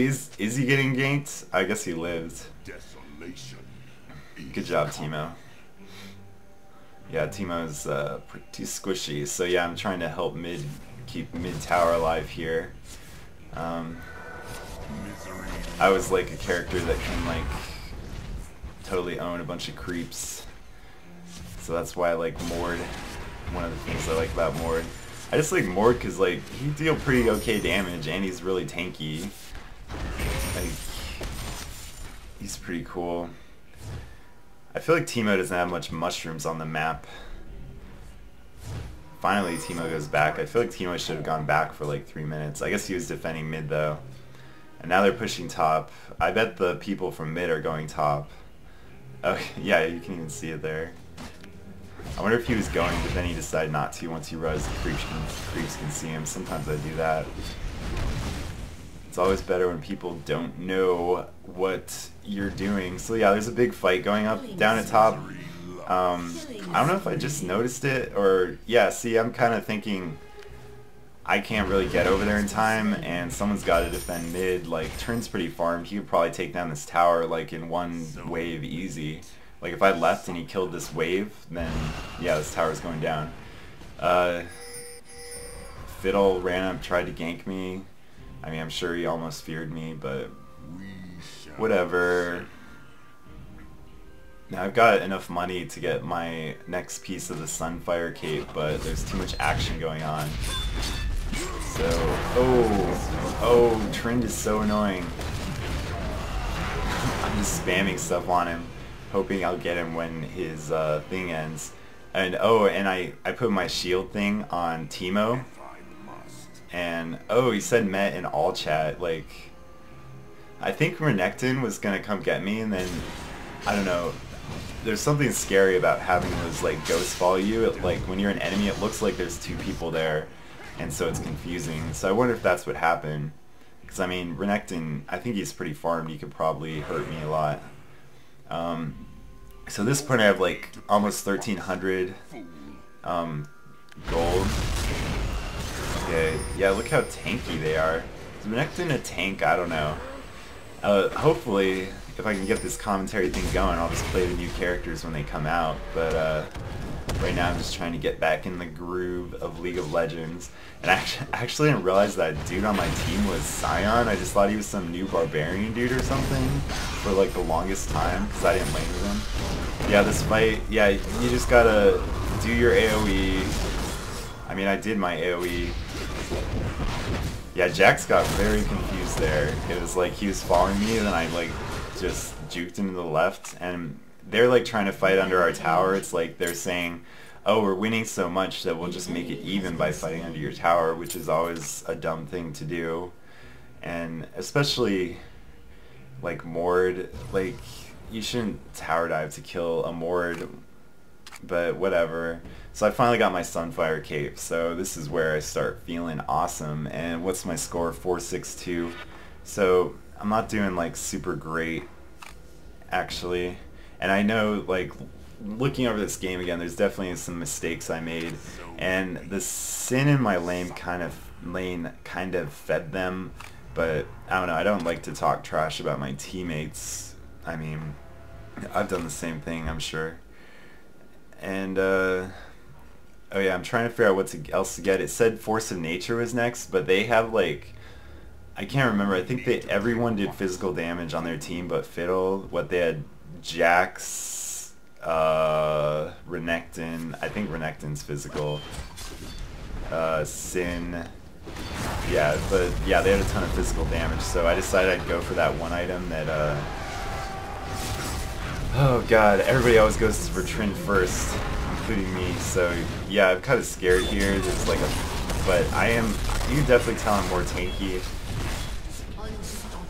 Is he getting ganked? I guess he lived. Good job, Teemo. Yeah, Teemo's pretty squishy. So yeah, I'm trying to help keep mid tower alive here. I was like a character that can like totally own a bunch of creeps. So that's why I like Mord. One of the things I like about Mord. I just like Mord because like he deal pretty okay damage and he's really tanky. Like he's pretty cool. I feel like Teemo doesn't have much mushrooms on the map. Finally Teemo goes back. I feel like Teemo should have gone back for like 3 minutes. I guess he was defending mid though. And now they're pushing top. I bet the people from mid are going top. Oh yeah, you can even see it there. I wonder if he was going, but then he decided not to once he realized the creeps can see him. Sometimes I do that. It's always better when people don't know what you're doing. So yeah, there's a big fight going down at top. I don't know if I just noticed it or yeah. See, I'm kind of thinking I can't really get over there in time, and someone's got to defend mid. Like Turn's pretty farmed. He could probably take down this tower like in one wave easy. Like if I left and he killed this wave, then yeah, this tower's going down. Fiddle ran up, tried to gank me. I mean, I'm sure he almost feared me, but whatever. Now I've got enough money to get my next piece of the Sunfire Cape, but there's too much action going on. So, oh, Trend is so annoying. I'm just spamming stuff on him, hoping I'll get him when his thing ends. And oh, and I put my shield thing on Teemo. And oh, he said met in all chat. Like, I think Renekton was gonna come get me, and then I don't know. There's something scary about having those like ghosts follow you. Like when you're an enemy, it looks like there's two people there, and so it's confusing. So I wonder if that's what happened. Because I mean, Renekton, I think he's pretty farmed. He could probably hurt me a lot. So at this point, I have like almost 1,300 gold. Okay, yeah, look how tanky they are. Is Renekton a tank? I don't know. Hopefully, if I can get this commentary thing going, I'll just play the new characters when they come out. But right now, I'm just trying to get back in the groove of League of Legends. And I actually didn't realize that dude on my team was Sion. I just thought he was some new barbarian dude or something for like the longest time because I didn't lane with him. Yeah, this fight, yeah, you just gotta do your AoE. I mean, I did my AoE. Yeah, Jax got very confused there. It was like he was following me, and then I like just juked him to the left, and they're like trying to fight under our tower. It's like they're saying, oh, we're winning so much that we'll just make it even by fighting under your tower, which is always a dumb thing to do. And especially like Mord, like you shouldn't tower dive to kill a Mord, but whatever. So I finally got my Sunfire Cape, so this is where I start feeling awesome. And what's my score? 462. So I'm not doing like super great, actually. And I know, like, looking over this game again, there's definitely some mistakes I made. And the Sin in my lane kind of fed them. But I don't know, I don't like to talk trash about my teammates. I mean, I've done the same thing, I'm sure. And oh yeah, I'm trying to figure out what else to get. It said Force of Nature was next, but they have like, I can't remember. I think everyone did physical damage on their team, but Fiddle. What they had, Jax, Renekton. I think Renekton's physical. Sin. Yeah, but yeah, they had a ton of physical damage. So I decided I'd go for that one item that. Oh god, everybody always goes for Trin first, including me, so yeah, I'm kind of scared here. There's like but you can definitely tell I'm more tanky.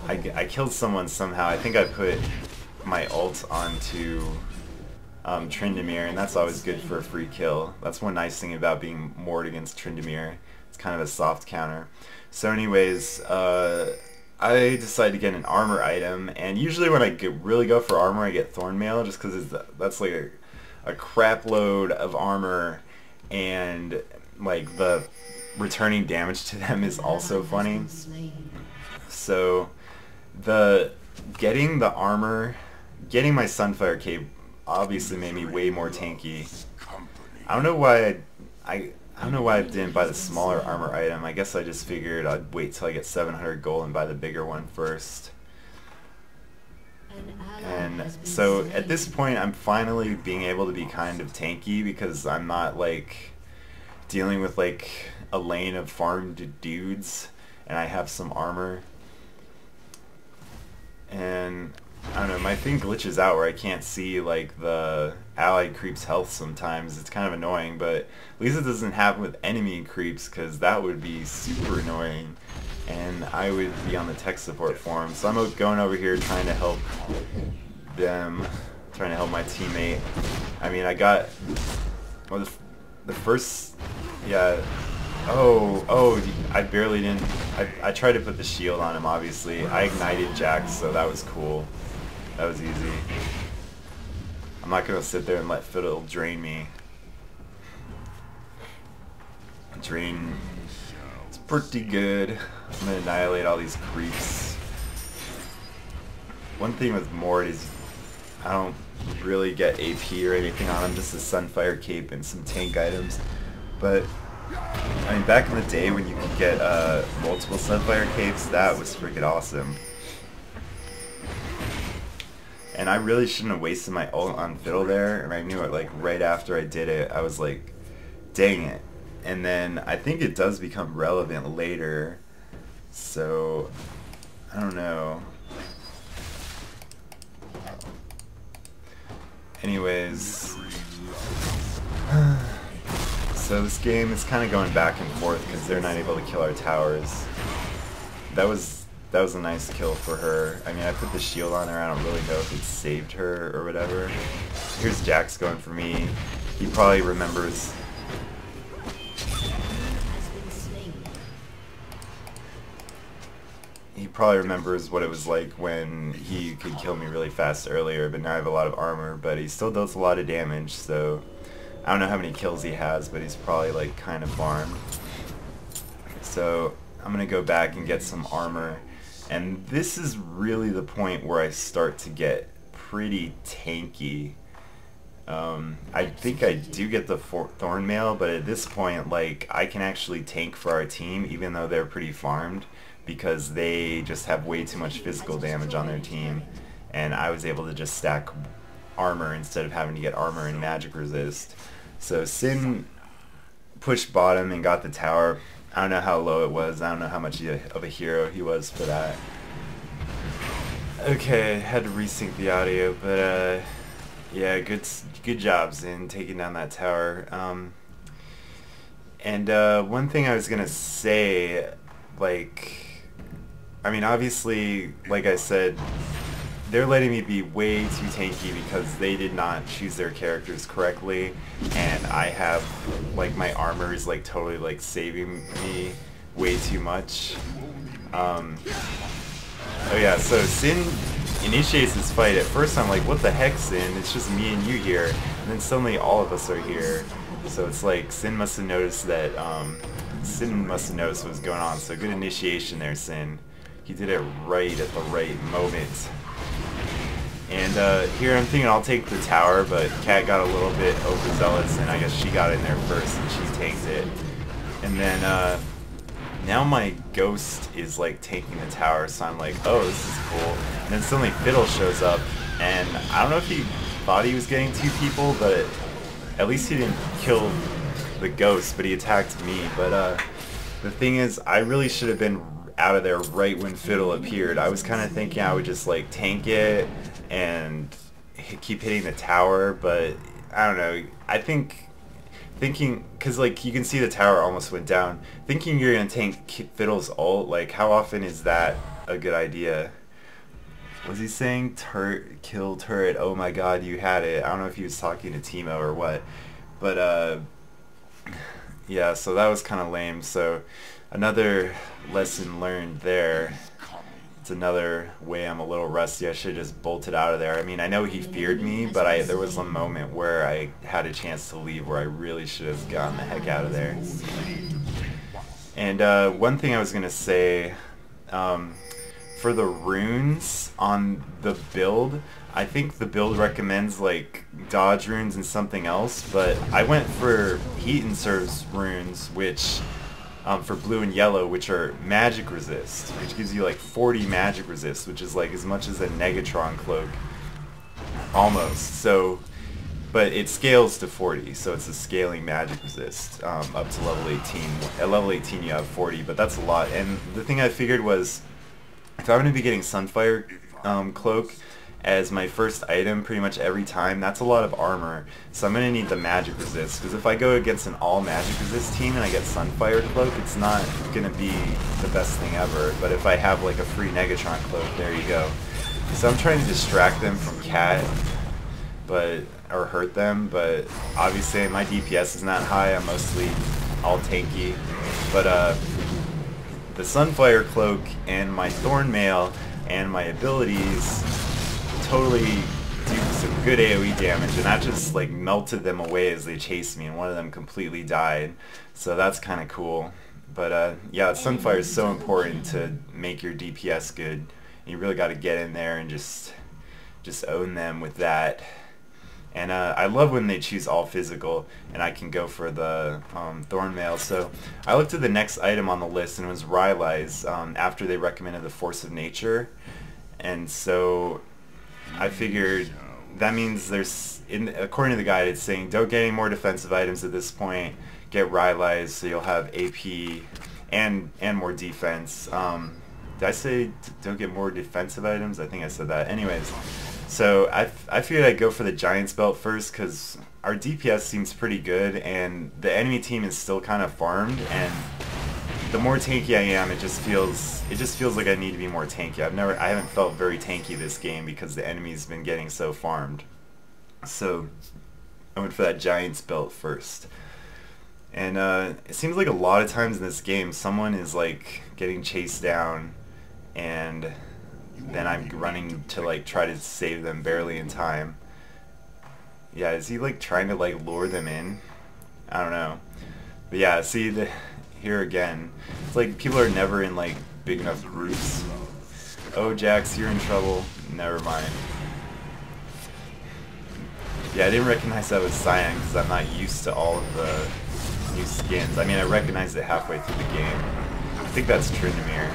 I killed someone somehow. I think I put my ult onto Tryndamere, and that's always good for a free kill. That's one nice thing about being Mord against Tryndamere. It's kind of a soft counter. So anyways, I decided to get an armor item, and usually when I really go for armor, I get Thornmail, just because that's like a crap load of armor, and like the returning damage to them is also funny. So Getting the armor, getting my Sunfire Cape obviously made me way more tanky. I don't know why I don't know why I didn't buy the smaller armor item. I guess I just figured I'd wait till I get 700 gold and buy the bigger one first. And so at this point I'm finally being able to be kind of tanky because I'm not like dealing with like a lane of farmed dudes and I have some armor. And I don't know, my thing glitches out where I can't see like the allied creep's health sometimes. It's kind of annoying, but at least it doesn't happen with enemy creeps because that would be super annoying and I would be on the tech support forum. So I'm going over here trying to help them, trying to help my teammate. I mean, I got, well, the first, yeah, oh, I barely didn't, I tried to put the shield on him, obviously. I ignited Jax, so that was cool. That was easy. I'm not going to sit there and let Fiddle drain me. Drain, it's pretty good. I'm going to annihilate all these creeps. One thing with Mord is I don't really get AP or anything on him, just a Sunfire Cape and some tank items. But I mean, back in the day when you could get multiple Sunfire Capes, that was freaking awesome. And I really shouldn't have wasted my ult on Fiddle there, and I knew it like right after I did it. I was like, dang it. And then I think it does become relevant later, so I don't know. Anyways, so this game is kind of going back and forth because they're not able to kill our towers. That was a nice kill for her. I mean, I put the shield on her. I don't really know if it saved her or whatever. Here's Jax going for me. He probably remembers. He probably remembers what it was like when he could kill me really fast earlier, but now I have a lot of armor, but he still does a lot of damage, so I don't know how many kills he has, but he's probably like kind of farmed. So I'm gonna go back and get some armor, and this is really the point where I start to get pretty tanky. I think I do get the Thorn Mail, but at this point, like, I can actually tank for our team even though they're pretty farmed, because they just have way too much physical damage on their team, and I was able to just stack armor instead of having to get armor and magic resist. So Sin pushed bottom and got the tower. I don't know how low it was. I don't know how much of a hero he was for that. Okay, had to resync the audio, but yeah, good job, Sin, taking down that tower. And one thing I was gonna say, like, I mean, obviously, like I said, they're letting me be way too tanky because they did not choose their characters correctly, and I have, like, my armor is, like, totally, like, saving me way too much. Oh yeah, so Sin initiates this fight. At first I'm like, what the heck, Sin? It's just me and you here. And then suddenly all of us are here. So it's like, Sin must have noticed that, Sin must have noticed what was going on. So good initiation there, Sin. He did it right at the right moment. And here I'm thinking I'll take the tower, but Kat got a little bit overzealous, and I guess she got in there first and she tanked it. And then now my ghost is like taking the tower, so I'm like, oh, this is cool. And then suddenly Fiddle shows up, and I don't know if he thought he was getting two people, but at least he didn't kill the ghost, but he attacked me. But the thing is, I really should have been out of there right when Fiddle appeared. I was kind of thinking I would just like tank it and keep hitting the tower, but I don't know. I thinking, because like you can see the tower almost went down, thinking you're gonna tank Fiddle's ult, like how often is that a good idea? Was he saying kill turret, oh my god, you had it? I don't know if he was talking to Teemo or what, but yeah, so that was kind of lame. So another lesson learned there. It's another way I'm a little rusty. I should have just bolted out of there. I mean, I know he feared me, but there was a moment where I had a chance to leave where I really should have gotten the heck out of there. And one thing I was going to say, for the runes on the build, I think the build recommends like dodge runes and something else, but I went for Heat and Serves runes, which for blue and yellow, which are magic resist, which gives you like 40 magic resist, which is like as much as a Negatron cloak, almost. So, but it scales to 40, so it's a scaling magic resist up to level 18. At level 18 you have 40, but that's a lot. And the thing I figured was, if I'm going to be getting Sunfire Cloak as my first item pretty much every time, that's a lot of armor, so I'm going to need the magic resist, because if I go against an all magic resist team and I get Sunfire Cloak, it's not going to be the best thing ever. But if I have like a free Negatron Cloak, there you go. So I'm trying to distract them from Cat, or hurt them, but obviously my DPS is not high, I'm mostly all tanky. But the Sunfire Cloak and my Thorn Mail and my abilities totally do some good AoE damage, and that just like melted them away as they chased me, and one of them completely died, so that's kind of cool. But yeah, Sunfire is so important to make your DPS good, and you really got to get in there and just own them with that. And I love when they choose all physical and I can go for the Thorn Mail. So I looked at the next item on the list, and it was Rylai's, after they recommended the Force of Nature. And so I figured that means according to the guide, it's saying don't get any more defensive items at this point, get Rylai's, so you'll have AP and more defense. Did I say don't get more defensive items? I think I said that. Anyways. So I figured I'd go for the Giant's Belt first, because our DPS seems pretty good and the enemy team is still kind of farmed, and the more tanky I am, it just feels like I need to be more tanky. I haven't felt very tanky this game because the enemy's been getting so farmed. So I went for that Giant's Belt first. And it seems like a lot of times in this game someone is like getting chased down, and then I'm running to like try to save them barely in time. Yeah, is he like trying to like lure them in? I don't know. But yeah, see here again, it's like people are never in like big enough groups. Oh Jax, you're in trouble. Never mind. Yeah, I didn't recognize that was Cyan because I'm not used to all of the new skins. I mean, I recognized it halfway through the game. I think that's Tryndamere.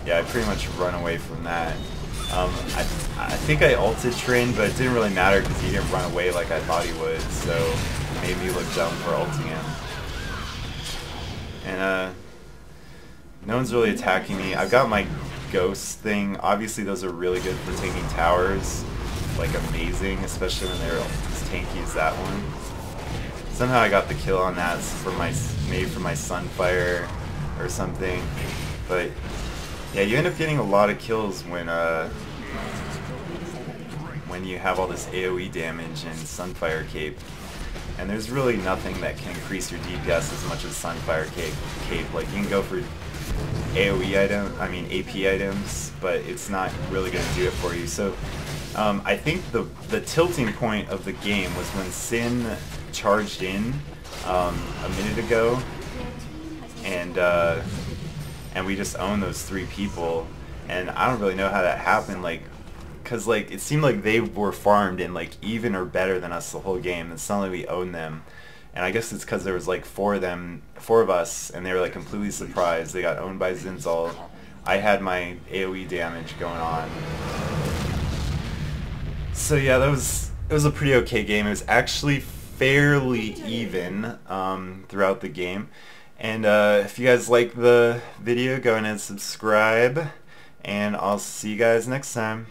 Yeah, I pretty much run away from that. I think I ulted Trin, but it didn't really matter because he didn't run away like I thought he would, so it made me look dumb for ulting him. And no one's really attacking me. I've got my ghost thing. Obviously those are really good for taking towers, like amazing, especially when they're as tanky as that one. Somehow I got the kill on that maybe for my Sunfire or something, but yeah, you end up getting a lot of kills when you have all this AoE damage in Sunfire Cape. And there's really nothing that can increase your DPS as much as Sunfire Cape. Like, you can go for AP items, but it's not really going to do it for you. So I think the tilting point of the game was when Sin charged in a minute ago, and we just owned those 3 people, and I don't really know how that happened, like, because like it seemed like they were farmed in like even or better than us the whole game, and suddenly we owned them, and I guess it's because there was like 4 of us, and they were like completely surprised. They got owned by Zinzal. I had my AoE damage going on, so yeah, it was a pretty okay game. It was actually fairly even throughout the game. And if you guys like the video, go ahead and subscribe, and I'll see you guys next time.